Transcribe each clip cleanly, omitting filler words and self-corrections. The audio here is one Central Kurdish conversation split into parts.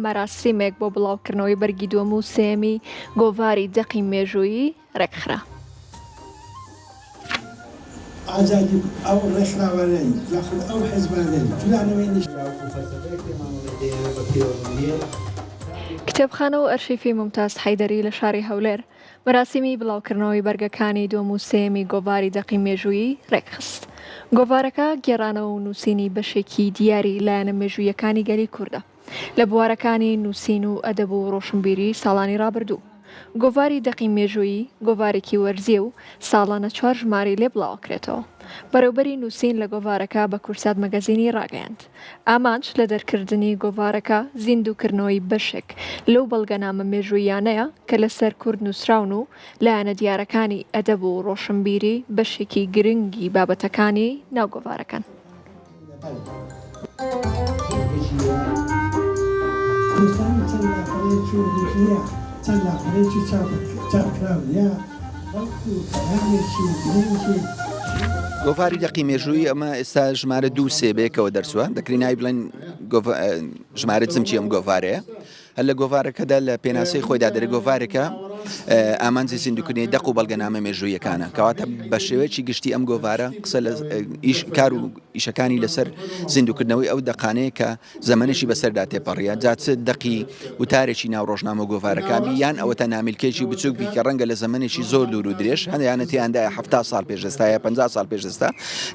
مەراسیمێک بۆ بڵاوکردنەوەی بەرگی دووەم و سێمی گۆڤاری دەقی مێژوویی ڕێکخرا. ئازادی ئەو ڕێکخراوانەی یاخود ئەو حیزبانەی جوانەوەی کتێبخانە و ئەرشیفی ممتاز حەیدەری لە شاری هەولێر مەراسیمی بڵاوکردنەوەی بەرگەکانی دووەم و سێمی گۆڤاری دەقی مێژوویی ڕێکخست. گۆڤارەکە گێڕانەوە و نووسینی بەشێکی دیاری لایەنە مێژوویەکانی گەلی کوردە لە بوارەکانی نووسین و ئەدەب و ڕۆشنبیری ساڵانی ڕابردوو. گۆڤاری دەقی مێژوویی گۆڤارێکی وەرزیە و ساڵانە 4 ژمارەی لێ بڵاوکرێتەوە. بەڕێوەبەری نووسین لە گۆڤارەکە بە کورسات مەگەزینی ڕاگەیاند. ئامانج لە دەرکردنی گۆڤارەکە زیندووکردنەوەی بەشێک لەو بەڵگەنامە مێژوویانەیە کە لەسەر کورد نووسراون و لایەنە دیارەکانی ئەدەب و ڕۆشنبیری بەشێکی گرنگی بابەتەکانی ناو گۆڤارەکەن. چەند لاپەرێکی چاپکراوە بەڵکو هەرێکی گرنگی گۆڤاری دەقی مێژووی ئەمە ئێستا ژمارە 2 سێبێکەوە دەرچووە دەکرێت نای بڵێن ژمارە جمچی ئەم گۆڤارەیە هەر لە گۆڤارەکەدا لە پێناسەی خۆیدا دەرێ گۆڤارێکە ئامانجی زیندووکردنی دەق و بەڵگەنامە مێژوویەکانە کەواتە بە شێوەیەکی گشتی ئەم گۆڤارە قسە لە کار و ئیشەکانی لەسەر زیندووکردنەوەی ئەو دەقانەیە کە زەمانێکی بەسەردا تێپەڕیە جاچ دەقی وتارێکی ناو ڕۆژنامە گۆڤارەکانی یان ئەوەتە نامیلکێکی بچووک بی کە ڕەنگە لە زەمانێکی زۆر دوور و درێژ هەندیانە تیاندایە 70 ساڵ پێشستا یا 50 ساڵ پێشستا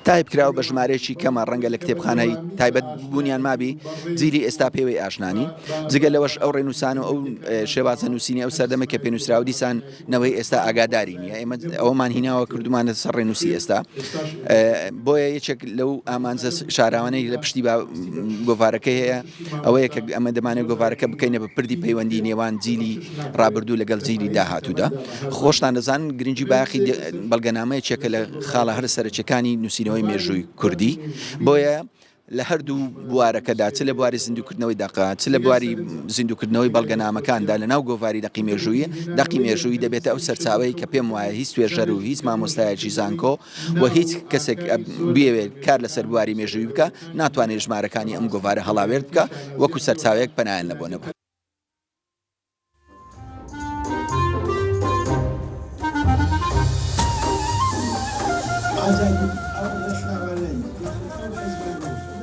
تایب کراوە بە ژمارەیەکی کەمە ڕەنگە لە کتێبخانەی تایبەت بوونیان مابی جیلی ئێستا پێوەی ئاشنانی جگە لەوەش ئەو ڕێنووسان و ئەو شێوازە نووسینی ئەو سەردەمە کە پێنووسراوە دیسان نەوەی ئێستا ئاگاداری نییە ئێمە ئەومان هیناوە کردومانە سەر ڕێنووسی ئێستا بۆیە یەکێک لەو ئامانجە شاراوانەی لە پشتی گۆڤارەکە هەیە ئەوەیە کە ئەمە دەمانێت گۆڤارەکە بکەینە بە پردی پەیوەندی نێوان جیلی ڕابردوو لەگەڵ جیلی داهاتوودا خۆشتان دەزان گرنگی باخی بەڵگەنامەیەکێکە لە خاڵە هەر سەرچەکانی نووسینەوەی مێژووی کوردی بۆیە لە هەردوو بوارەکەدا چ لە بواری زیندووکردنەوەی دەقا چ لە بواری زیندووکردنەوەی بەڵگەنامەکاندا لە ناو گۆڤاری دەقی مێژووی دەقی مێژووی دەبێتە ئەو سەرچاوەی کە پێم وایە هیچ توێژەر و هیچ مامۆستایەکی زانکۆ و هیچ کەسێک بێوێت کار لەسەر بواری مێژووی بکە ناتوانێت ژمارەکانی ئەم گۆڤارە هەڵاوێت بکە وەکو سەرچاوەیەک پەنایان لەبۆ نەبوو.